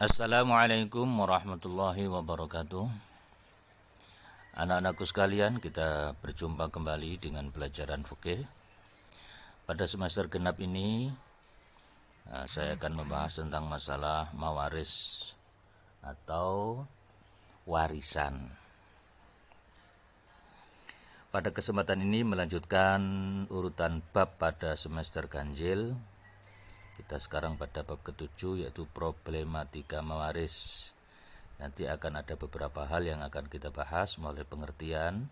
Assalamualaikum warahmatullahi wabarakatuh. Anak-anakku sekalian, kita berjumpa kembali dengan pelajaran fikih. Pada semester genap ini saya akan membahas tentang masalah mawaris atau warisan. Pada kesempatan ini melanjutkan urutan bab pada semester ganjil. Kita sekarang pada bab ke-7, yaitu problematika mawaris. Nanti akan ada beberapa hal yang akan kita bahas, mulai pengertian,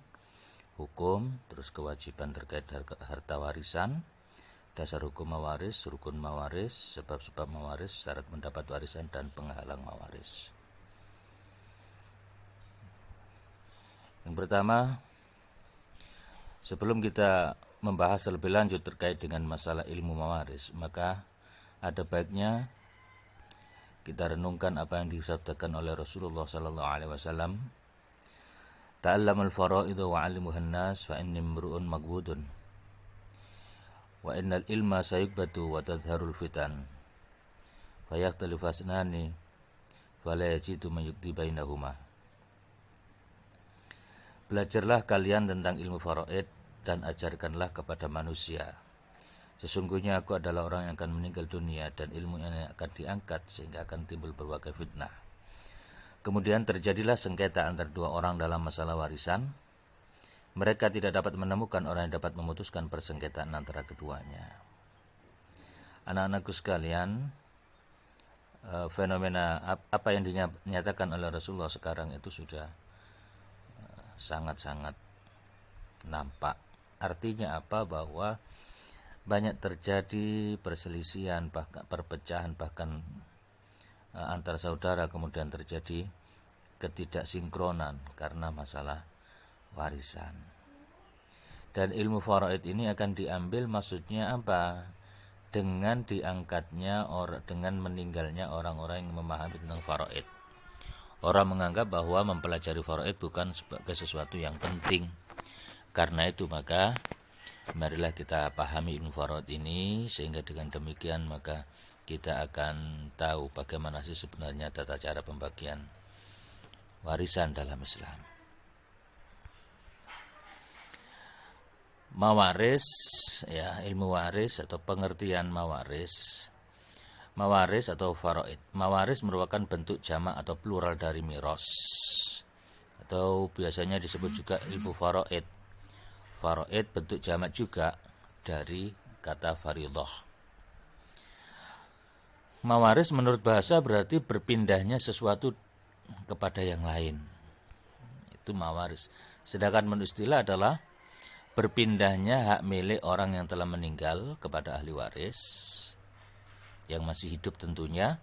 hukum, terus kewajiban terkait harta warisan, dasar hukum mawaris, rukun mawaris, sebab-sebab mawaris, syarat mendapat warisan, dan penghalang mawaris. Yang pertama, sebelum kita membahas lebih lanjut terkait dengan masalah ilmu mawaris, maka ada baiknya kita renungkan apa yang disabdakan oleh Rasulullah sallallahu alaihi wasallam, ta'allamul fara'idha wa 'allimuhan nas fa inni imru'un maghbudun wa innal ilma sayukbatu wa tadharul fitan fa yakhtalifu asnani wa la yajidu man yukti bainahuma. Belajarlah kalian tentang ilmu faraid dan ajarkanlah kepada manusia. Sesungguhnya aku adalah orang yang akan meninggal dunia dan ilmunya akan diangkat sehingga akan timbul berbagai fitnah. Kemudian terjadilah sengketa antara dua orang dalam masalah warisan. Mereka tidak dapat menemukan orang yang dapat memutuskan persengketaan antara keduanya. Anak-anakku sekalian, fenomena apa yang dinyatakan oleh Rasulullah sekarang itu sudah sangat-sangat nampak. Artinya apa? Bahwa banyak terjadi perselisihan, bahkan perpecahan, bahkan antar saudara, kemudian terjadi ketidaksinkronan karena masalah warisan. Dan ilmu faraid ini akan diambil, maksudnya apa? Dengan diangkatnya dengan meninggalnya orang-orang yang memahami tentang faraid. Orang menganggap bahwa mempelajari faraid bukan sebagai sesuatu yang penting. Karena itu maka marilah kita pahami ilmu faraid ini, sehingga dengan demikian maka kita akan tahu bagaimana sih sebenarnya tata cara pembagian warisan dalam Islam. Mawaris, ya, ilmu waris atau pengertian mawaris. Mawaris atau faraid. Mawaris merupakan bentuk jamak atau plural dari miros, atau biasanya disebut juga ilmu faraid. Faraid bentuk jamak juga dari kata faridah. Mawaris menurut bahasa berarti berpindahnya sesuatu kepada yang lain. Itu mawaris. Sedangkan menurut istilah adalah berpindahnya hak milik orang yang telah meninggal kepada ahli waris yang masih hidup tentunya,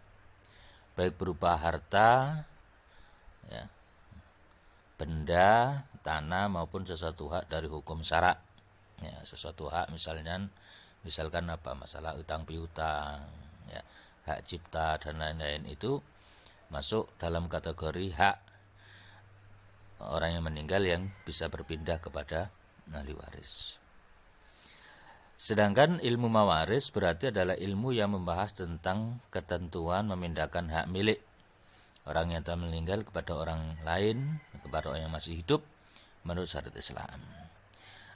baik berupa harta, ya, benda, tanah, maupun sesuatu hak dari hukum syara. Ya, sesuatu hak misalkan apa? Masalah utang piutang, ya, hak cipta dan lain-lain, itu masuk dalam kategori hak orang yang meninggal yang bisa berpindah kepada ahli waris. Sedangkan ilmu mawaris berarti adalah ilmu yang membahas tentang ketentuan memindahkan hak milik orang yang telah meninggal kepada orang lain, kepada orang yang masih hidup menurut syariat Islam.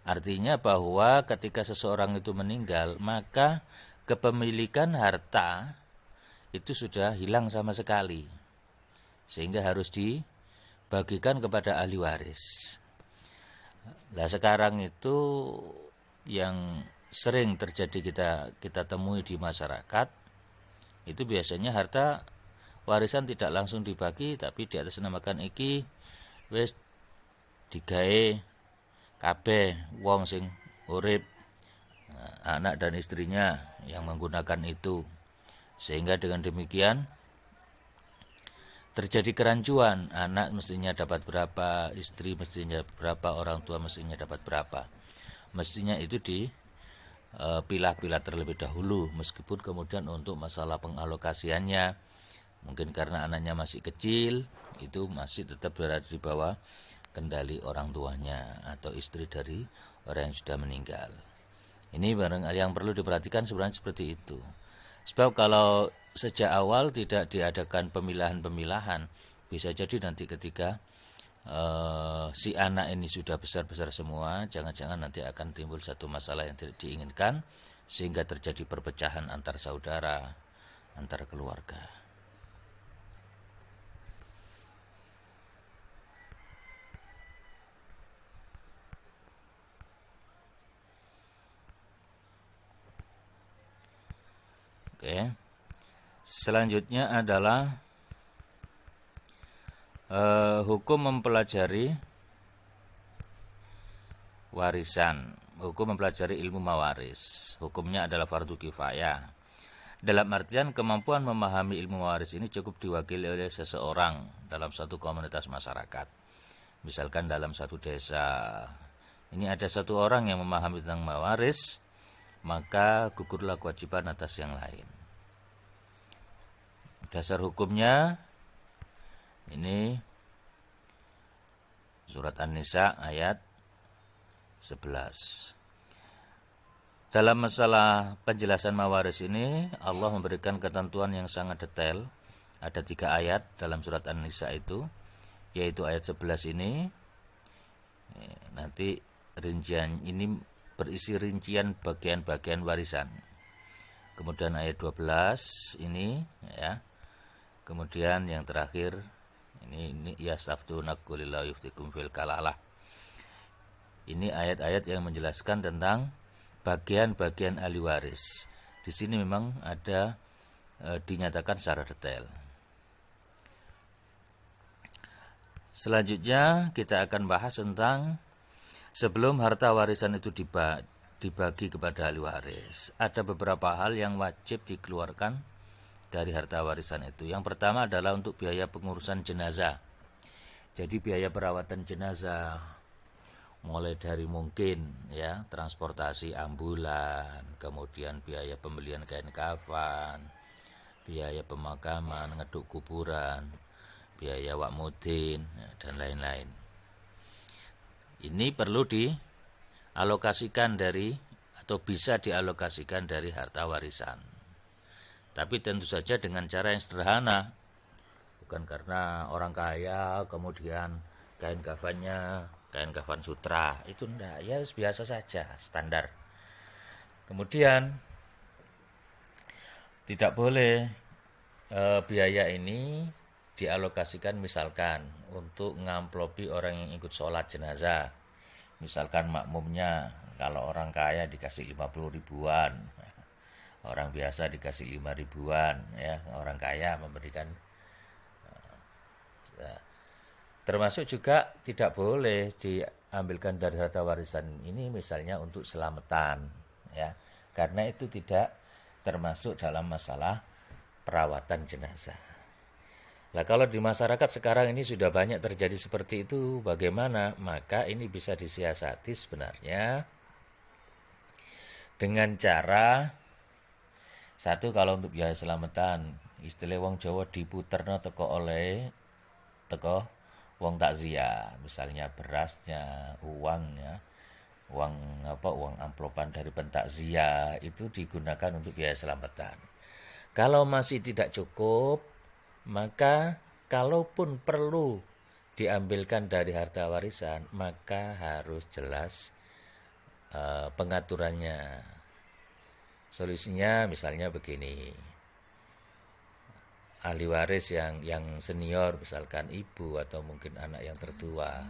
Artinya bahwa ketika seseorang itu meninggal, maka kepemilikan harta itu sudah hilang sama sekali, sehingga harus dibagikan kepada ahli waris. Nah, sekarang itu yang sering terjadi kita temui di masyarakat, itu biasanya harta warisan tidak langsung dibagi, tapi di atas namakan iki wis digawe kabeh wong sing urip, anak dan istrinya yang menggunakan itu, sehingga dengan demikian terjadi kerancuan. Anak mestinya dapat berapa, istri mestinya berapa, orang tua mestinya dapat berapa. Mestinya itu dipilah-pilah terlebih dahulu, meskipun kemudian untuk masalah pengalokasiannya mungkin karena anaknya masih kecil, itu masih tetap berada di bawah kendali orang tuanya atau istri dari orang yang sudah meninggal. Ini barang yang perlu diperhatikan sebenarnya seperti itu. Sebab kalau sejak awal tidak diadakan pemilahan-pemilahan, bisa jadi nanti ketika si anak ini sudah besar-besar semua, jangan-jangan nanti akan timbul satu masalah yang tidak diinginkan, sehingga terjadi perpecahan antar saudara, antar keluarga. Oke. Selanjutnya adalah hukum mempelajari warisan. Hukum mempelajari ilmu mawaris. Hukumnya adalah fardu kifayah. Dalam artian kemampuan memahami ilmu mawaris ini cukup diwakili oleh seseorang dalam satu komunitas masyarakat. Misalkan dalam satu desa, ini ada satu orang yang memahami tentang mawaris, maka gugurlah kewajiban atas yang lain. Dasar hukumnya ini surat An-Nisa ayat 11. Dalam masalah penjelasan mawaris ini, Allah memberikan ketentuan yang sangat detail. Ada 3 ayat dalam surat An-Nisa itu, yaitu ayat 11 ini. Nanti rincian ini berisi rincian bagian-bagian warisan. Kemudian ayat 12 ini ya. Kemudian yang terakhir ini yastaftunaka qul illahu yuftikum fil kalalah. Ini ayat-ayat yang menjelaskan tentang bagian-bagian ahli waris. Di sini memang ada dinyatakan secara detail. Selanjutnya kita akan bahas tentang sebelum harta warisan itu dibagi kepada ahli waris. Ada beberapa hal yang wajib dikeluarkan dari harta warisan itu. Yang pertama adalah untuk biaya pengurusan jenazah. Jadi biaya perawatan jenazah, mulai dari mungkin ya transportasi ambulan, kemudian biaya pembelian kain kafan, biaya pemakaman, ngeduk kuburan, biaya wakmudin, dan lain-lain. Ini perlu dialokasikan dari atau bisa dialokasikan dari harta warisan. Tapi tentu saja dengan cara yang sederhana. Bukan karena orang kaya kemudian kain kafannya kain kafan sutra, itu enggak, ya biasa saja, standar. Kemudian tidak boleh biaya ini dialokasikan misalkan untuk ngamplopi orang yang ikut sholat jenazah. Misalkan makmumnya kalau orang kaya dikasih 50 ribuan, orang biasa dikasih 5 ribuan ya, orang kaya memberikan. Termasuk juga tidak boleh diambilkan dari harta warisan ini misalnya untuk selamatan ya, karena itu tidak termasuk dalam masalah perawatan jenazah. Nah, kalau di masyarakat sekarang ini sudah banyak terjadi seperti itu, bagaimana? Maka ini bisa disiasati sebenarnya dengan cara satu, kalau untuk biaya selamatan, istilah wong Jawa diputerno teko wong takziah, misalnya berasnya, uangnya, uang amplopan dari pentakziah itu digunakan untuk biaya selamatan. Kalau masih tidak cukup, maka kalaupun perlu diambilkan dari harta warisan, maka harus jelas pengaturannya. Solusinya misalnya begini. Ahli waris yang senior, misalkan ibu atau mungkin anak yang tertua,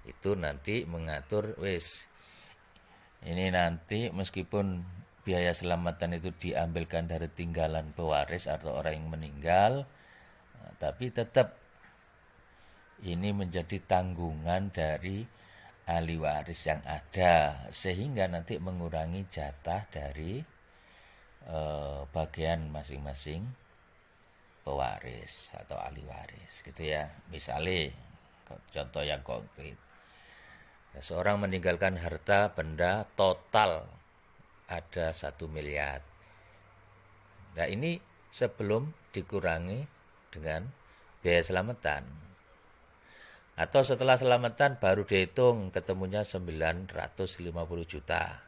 itu nanti mengatur, ini nanti meskipun biaya selamatan itu diambilkan dari tinggalan pewaris atau orang yang meninggal, tapi tetap ini menjadi tanggungan dari ahli waris yang ada, sehingga nanti mengurangi jatah dari bagian masing-masing pewaris atau ahli waris gitu ya. Misalnya contoh yang konkret, seorang meninggalkan harta benda total ada 1 miliar. Nah, ini sebelum dikurangi dengan biaya selamatan, atau setelah selamatan baru dihitung ketemunya 950 juta,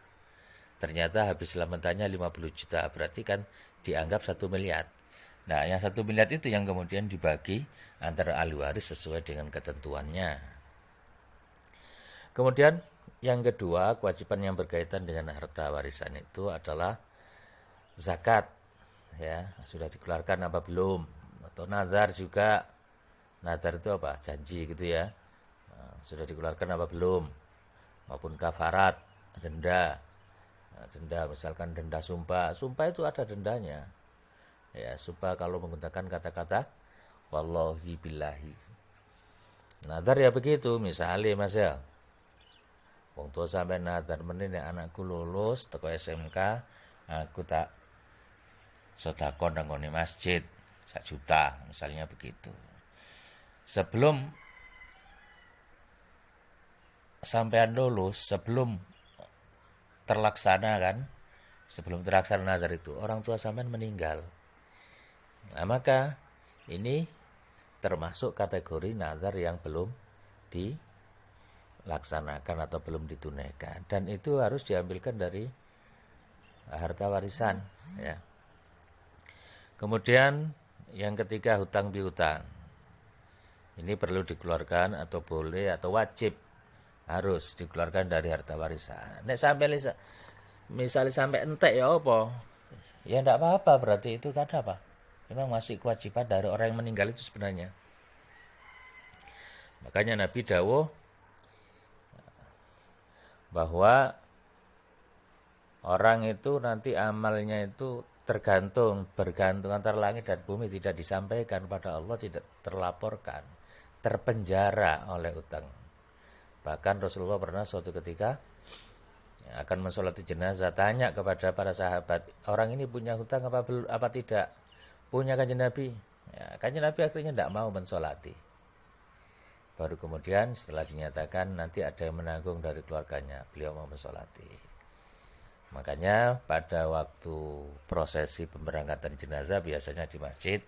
ternyata habis selamatannya 50 juta, berarti kan dianggap 1 miliar. Nah, yang 1 miliar itu yang kemudian dibagi antara ahli waris sesuai dengan ketentuannya. Kemudian yang kedua, kewajiban yang berkaitan dengan harta warisan itu adalah zakat. Ya, sudah dikeluarkan apa belum? Atau nazar juga. Nazar itu apa? Janji gitu ya. Nah, sudah dikeluarkan apa belum? Maupun kafarat, denda. Nah, denda misalkan denda sumpah. Sumpah itu ada dendanya. Ya, sumpah kalau menggunakan kata-kata wallahi billahi. Nazar ya begitu, misalnya Mas ya. Wong tua sampai nazar meneh anakku lulus teko SMK, aku tak sedekah nang masjid 1 juta, misalnya begitu. Sebelum sampean lulus, sebelum terlaksana kan, sebelum terlaksana nazar itu orang tua sampean meninggal. Nah, maka ini termasuk kategori nazar yang belum dilaksanakan atau belum ditunaikan, dan itu harus diambilkan dari harta warisan ya. Kemudian yang ketiga, hutang piutang. Ini perlu dikeluarkan atau boleh atau wajib harus dikeluarkan dari harta warisan. Nek sampai misalnya sampai entek ya apa? Ya enggak apa-apa, berarti itu kan apa? Memang masih kewajiban dari orang yang meninggal itu sebenarnya. Makanya Nabi dawuh bahwa orang itu nanti amalnya itu bergantung antara langit dan bumi, tidak disampaikan pada Allah, tidak terlaporkan, terpenjara oleh utang. Bahkan Rasulullah pernah suatu ketika akan mensolati jenazah, tanya kepada para sahabat, orang ini punya hutang apa tidak? Punya kanjeng Nabi. Ya, kanjeng Nabi akhirnya tidak mau mensolati. Baru kemudian setelah dinyatakan nanti ada yang menanggung dari keluarganya, beliau mau mensolati. Makanya pada waktu prosesi pemberangkatan jenazah biasanya di masjid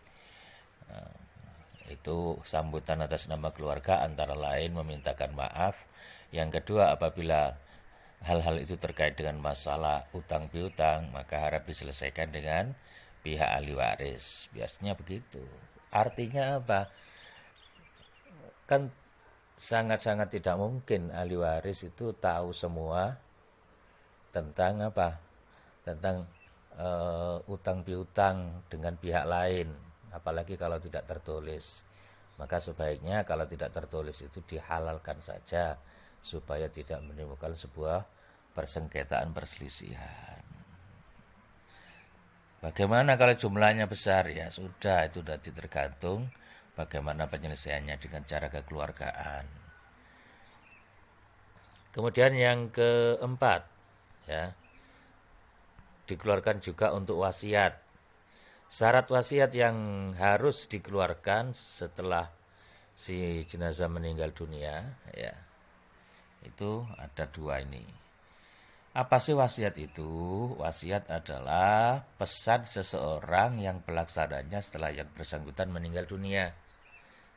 itu sambutan atas nama keluarga antara lain memintakan maaf. Yang kedua, apabila hal-hal itu terkait dengan masalah utang piutang, maka harap diselesaikan dengan pihak ahli waris. Biasanya begitu. Artinya apa? Kan sangat-sangat tidak mungkin ahli waris itu tahu semua tentang apa? Tentang utang piutang dengan pihak lain, apalagi kalau tidak tertulis. Maka sebaiknya kalau tidak tertulis itu dihalalkan saja supaya tidak menimbulkan sebuah persengketaan, perselisihan. Bagaimana kalau jumlahnya besar? Ya sudah, itu sudah tergantung bagaimana penyelesaiannya dengan cara kekeluargaan. Kemudian yang keempat, ya, dikeluarkan juga untuk wasiat. Syarat wasiat yang harus dikeluarkan setelah si jenazah meninggal dunia, ya, itu ada 2 ini. Apa sih wasiat itu? Wasiat adalah pesan seseorang yang pelaksananya setelah yang bersangkutan meninggal dunia.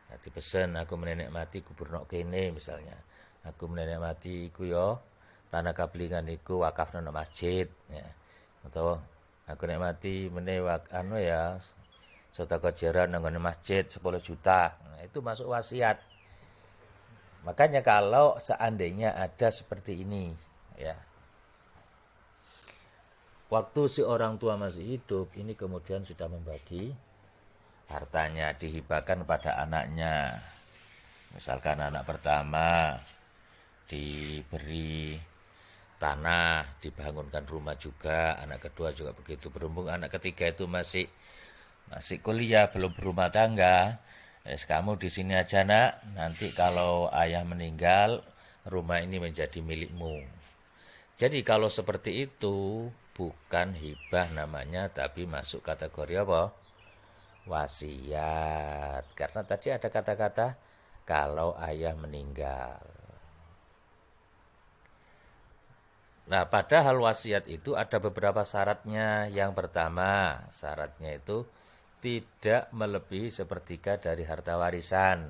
Nanti pesan, aku menenek mati kubur nok kene misalnya. Aku menenek mati iku yo tanah kablingan iku wakaf nang masjid ya. Atau aku nek mati menewak ya sedekah jaran nang masjid 10 juta. Nah, itu masuk wasiat. Makanya kalau seandainya ada seperti ini ya, waktu si orang tua masih hidup, ini kemudian sudah membagi hartanya, dihibahkan pada anaknya. Misalkan anak pertama diberi tanah, dibangunkan rumah juga, anak kedua juga begitu. Berhubung anak ketiga itu masih kuliah, belum berumah tangga, kamu di sini aja nak, nanti kalau ayah meninggal rumah ini menjadi milikmu. Jadi kalau seperti itu bukan hibah namanya, tapi masuk kategori apa? Wasiat. Karena tadi ada kata-kata kalau ayah meninggal. Nah, padahal wasiat itu ada beberapa syaratnya. Yang pertama, syaratnya itu tidak melebihi sepertiga dari harta warisan.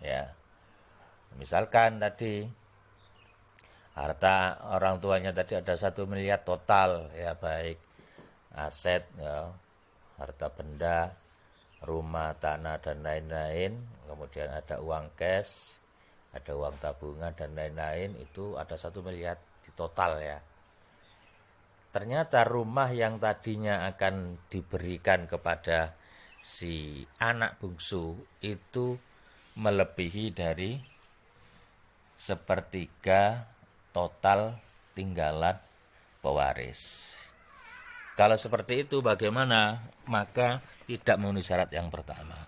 Ya. Misalkan tadi harta orang tuanya tadi ada 1 miliar total, ya baik aset, ya, harta benda, rumah, tanah, dan lain-lain, kemudian ada uang cash, ada uang tabungan, dan lain-lain, itu ada 1 miliar di total ya. Ternyata rumah yang tadinya akan diberikan kepada si anak bungsu itu melebihi dari sepertiga total tinggalan pewaris. Kalau seperti itu bagaimana? Maka tidak memenuhi syarat yang pertama.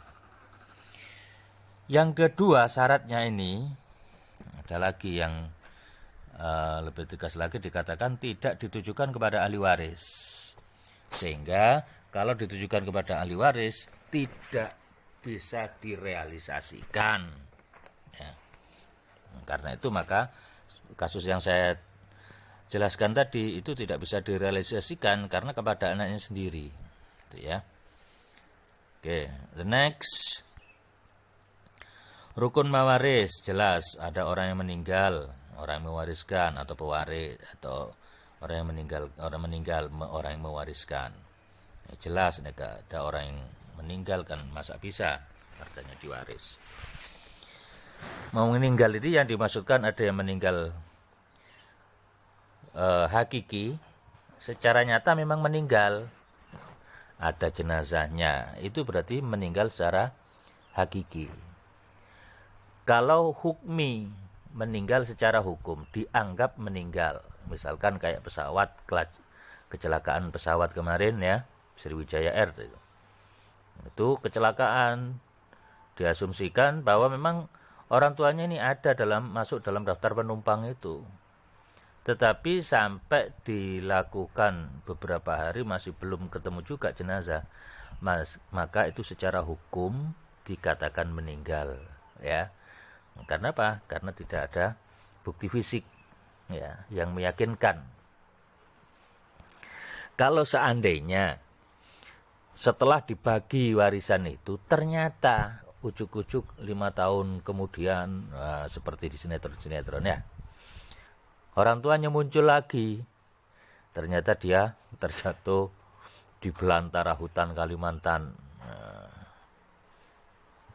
Yang kedua, syaratnya ini ada lagi yang lebih tegas lagi, dikatakan tidak ditujukan kepada ahli waris. Sehingga kalau ditujukan kepada ahli waris tidak bisa direalisasikan. Ya. Karena itu maka kasus yang saya jelaskan tadi itu tidak bisa direalisasikan karena kepada anaknya sendiri. Itu ya. Oke, the next. Rukun mawaris, jelas ada orang yang meninggal, orang yang mewariskan, atau pewaris, atau orang yang meninggal, orang yang mewariskan. Ya, jelas ada orang yang meninggal kan, masa bisa hartanya diwaris. Mau meninggal ini yang dimaksudkan ada yang meninggal hakiki, secara nyata memang meninggal, ada jenazahnya, itu berarti meninggal secara hakiki. Kalau hukmi, meninggal secara hukum, dianggap meninggal. Misalkan kayak pesawat, kecelakaan pesawat kemarin ya, Sriwijaya Air itu kecelakaan, diasumsikan bahwa memang orang tuanya ini ada masuk dalam daftar penumpang itu. Tetapi sampai dilakukan beberapa hari masih belum ketemu juga jenazah, maka itu secara hukum dikatakan meninggal ya. Karena apa? Karena tidak ada bukti fisik ya yang meyakinkan. Kalau seandainya setelah dibagi warisan itu ternyata ujuk-ujuk 5 tahun kemudian, seperti di sinetron-sinetron ya, orang tuanya muncul lagi, ternyata dia terjatuh di belantara hutan Kalimantan,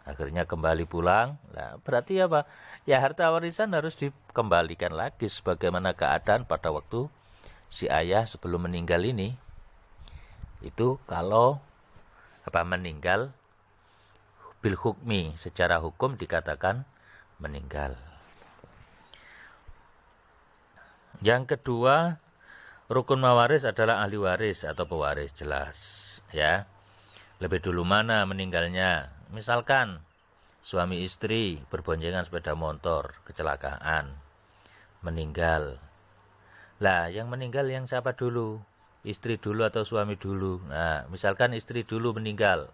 akhirnya kembali pulang. Nah, berarti apa? Ya harta warisan harus dikembalikan lagi sebagaimana keadaan pada waktu si ayah sebelum meninggal ini. Itu kalau meninggal bil hukmi, secara hukum dikatakan meninggal. Yang kedua, rukun mawaris adalah ahli waris atau pewaris, jelas ya. Lebih dulu mana meninggalnya? Misalkan suami istri berboncengan sepeda motor, kecelakaan, meninggal. Lah, yang meninggal yang siapa dulu? Istri dulu atau suami dulu? Nah, misalkan istri dulu meninggal,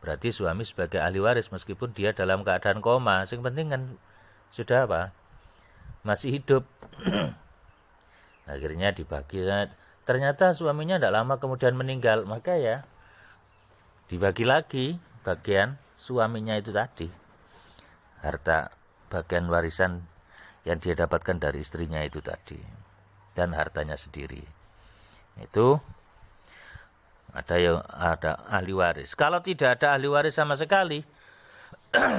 berarti suami sebagai ahli waris meskipun dia dalam keadaan koma. Yang penting kan sudah masih hidup. Akhirnya dibagi. Ternyata suaminya tidak lama kemudian meninggal, maka ya dibagi lagi bagian suaminya itu tadi, harta bagian warisan yang dia dapatkan dari istrinya itu tadi, dan hartanya sendiri. Itu ada ahli waris. Kalau tidak ada ahli waris sama sekali,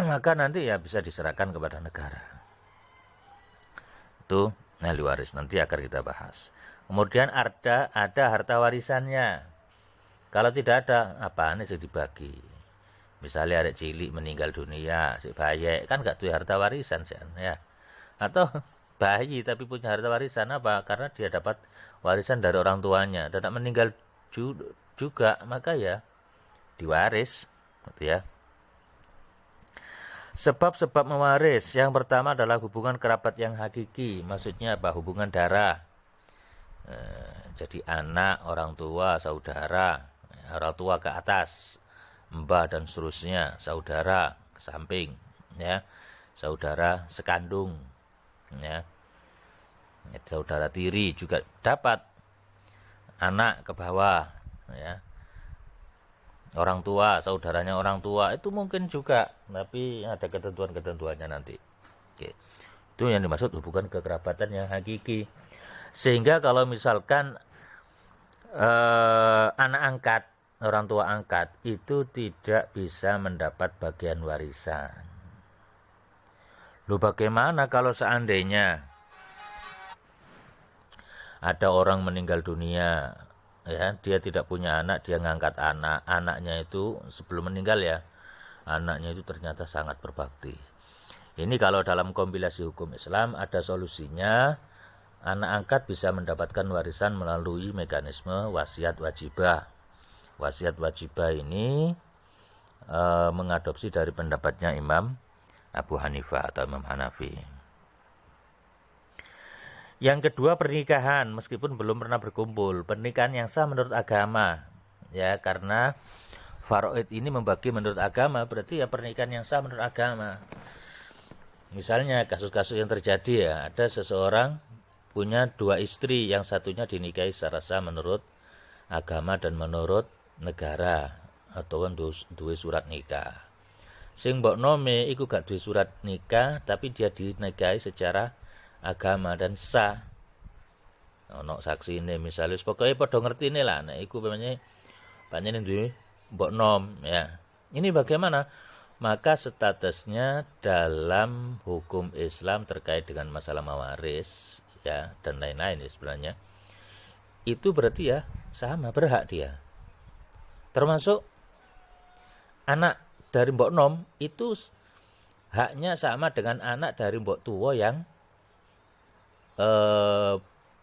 maka nanti ya bisa diserahkan kepada negara. Itu ahli waris, nanti akan kita bahas. Kemudian ada harta warisannya. Kalau tidak ada, apaan sih dibagi? Misalnya ada cilik meninggal dunia, si bayi kan gak tuh harta warisan sih ya. Atau bayi tapi punya harta warisan apa? Karena dia dapat warisan dari orang tuanya, tetap meninggal juga, maka ya diwaris, gitu ya. Sebab-sebab mewaris yang pertama adalah hubungan kerabat yang hakiki. Maksudnya apa? Hubungan darah. Jadi anak, orang tua, saudara, orang tua ke atas, mbah dan seterusnya, saudara ke samping, ya, saudara sekandung, ya, saudara tiri juga dapat, anak ke bawah, ya, orang tua, saudaranya orang tua itu mungkin juga, tapi ada ketentuan-ketentuannya nanti. Oke. Itu yang dimaksud hubungan kekerabatan yang hakiki. Sehingga kalau misalkan anak angkat orang tua angkat itu tidak bisa mendapat bagian warisan. Loh, bagaimana kalau seandainya ada orang meninggal dunia, ya, dia tidak punya anak, dia ngangkat anaknya itu sebelum meninggal ya, anaknya itu ternyata sangat berbakti. Ini kalau dalam kompilasi hukum Islam ada solusinya, anak angkat bisa mendapatkan warisan melalui mekanisme wasiat wajibah. Wasiat wajibah ini mengadopsi dari pendapatnya Imam Abu Hanifah atau Imam Hanafi. Yang kedua, pernikahan meskipun belum pernah berkumpul. Pernikahan yang sah menurut agama, ya, karena faraid ini membagi menurut agama, berarti ya pernikahan yang sah menurut agama. Misalnya kasus-kasus yang terjadi ya, ada seseorang punya 2 istri, yang satunya dinikahi secara sah menurut agama dan menurut negara, atau duwe surat nikah. Sing mbok nome iku gak duwe surat nikah, tapi dia dinikahi secara agama dan sah. Ono saksi ini misalnya pokoknya pada ngerti ini lah, nah iku panjenengan duwe mbok nom ya. Ini bagaimana? Maka statusnya dalam hukum Islam terkait dengan masalah mawaris ya dan lain-lain ya sebenarnya. Itu berarti ya sama, berhak dia. Termasuk anak dari mbok nom itu haknya sama dengan anak dari mbok tuwa yang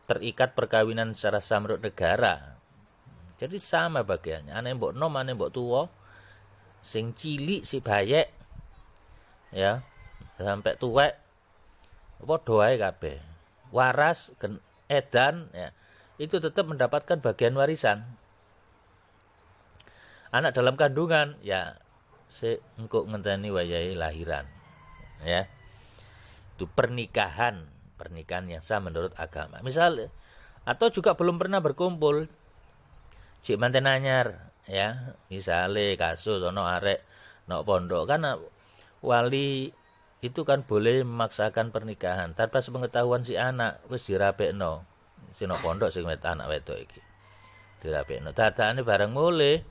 terikat perkawinan secara sah menurut negara. Jadi sama bagiannya. Ane mbok nom, ane mbok tuwa, sing cilik si bayek, ya, sampai tuwek, padha wae kabeh. Waras, edan, ya, itu tetap mendapatkan bagian warisan. Anak dalam kandungan, ya, engko ngenteni wayahe lahiran, ya. Itu pernikahan yang sah menurut agama. Misal atau juga belum pernah berkumpul, cik manten anyar ya, misalnya kasus ono arek nok pondok kan wali itu kan boleh memaksakan pernikahan tanpa sepengetahuan si anak, wis dirapekno si nok pondok sing anak wedok iki dirapekno, dadane bareng mulai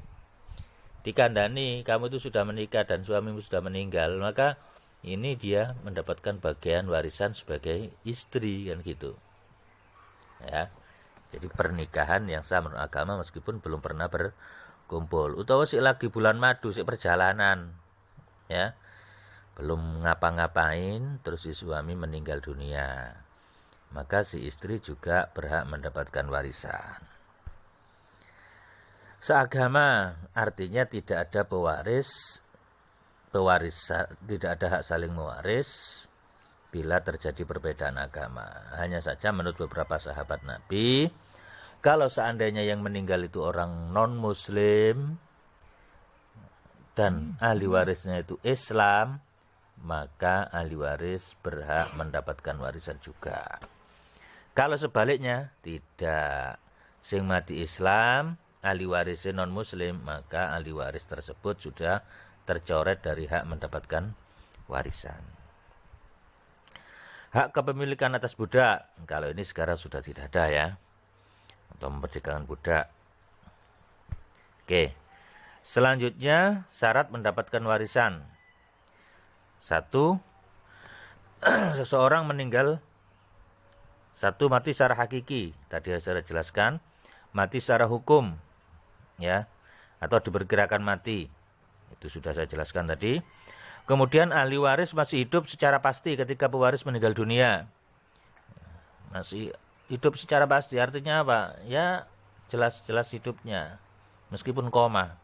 dikandani kamu itu sudah menikah dan suamimu sudah meninggal, maka ini dia mendapatkan bagian warisan sebagai istri kan gitu ya. Jadi pernikahan yang sah menurut agama meskipun belum pernah berkumpul, utawa sik lagi bulan madu, sik perjalanan ya, belum ngapa-ngapain terus si suami meninggal dunia, maka si istri juga berhak mendapatkan warisan. Seagama artinya tidak ada pewaris, tidak ada hak saling mewaris bila terjadi perbedaan agama. Hanya saja menurut beberapa sahabat Nabi, kalau seandainya yang meninggal itu orang non-muslim dan ahli warisnya itu Islam, maka ahli waris berhak mendapatkan warisan juga. Kalau sebaliknya tidak, sing mati Islam, ahli warisnya non-muslim, maka ahli waris tersebut sudah tercoret dari hak mendapatkan warisan. Hak kepemilikan atas budak, kalau ini sekarang sudah tidak ada ya, atau memperdekakan budak. Oke, selanjutnya syarat mendapatkan warisan. 1. Seseorang meninggal, 1 mati secara hakiki, tadi saya jelaskan, mati secara hukum ya, atau diperkirakan mati. Itu sudah saya jelaskan tadi. Kemudian ahli waris masih hidup secara pasti ketika pewaris meninggal dunia. Masih hidup secara pasti artinya apa? Ya jelas-jelas hidupnya meskipun koma.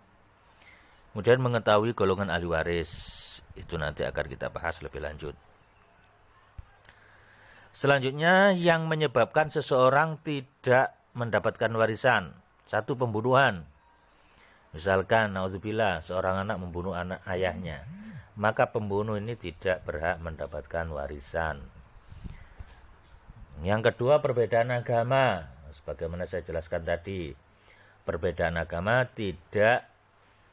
Kemudian mengetahui golongan ahli waris. Itu nanti akan kita bahas lebih lanjut. Selanjutnya yang menyebabkan seseorang tidak mendapatkan warisan. 1. Pembunuhan. Misalkan, naudzubillah, seorang anak membunuh anak ayahnya, maka pembunuh ini tidak berhak mendapatkan warisan. Yang kedua, perbedaan agama. Sebagaimana saya jelaskan tadi, perbedaan agama tidak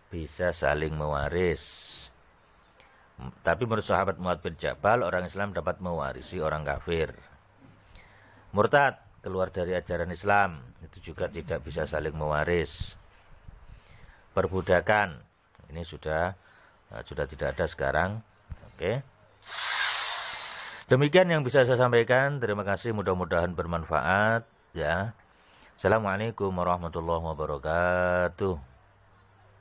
bisa saling mewaris. Tapi menurut sahabat Mu'adz bin Jabal, orang Islam dapat mewarisi orang kafir. Murtad, keluar dari ajaran Islam, itu juga tidak bisa saling mewaris. perbudakan. Ini sudah tidak ada sekarang. Oke. Demikian yang bisa saya sampaikan. Terima kasih, mudah-mudahan bermanfaat ya. Assalamualaikum warahmatullahi wabarakatuh.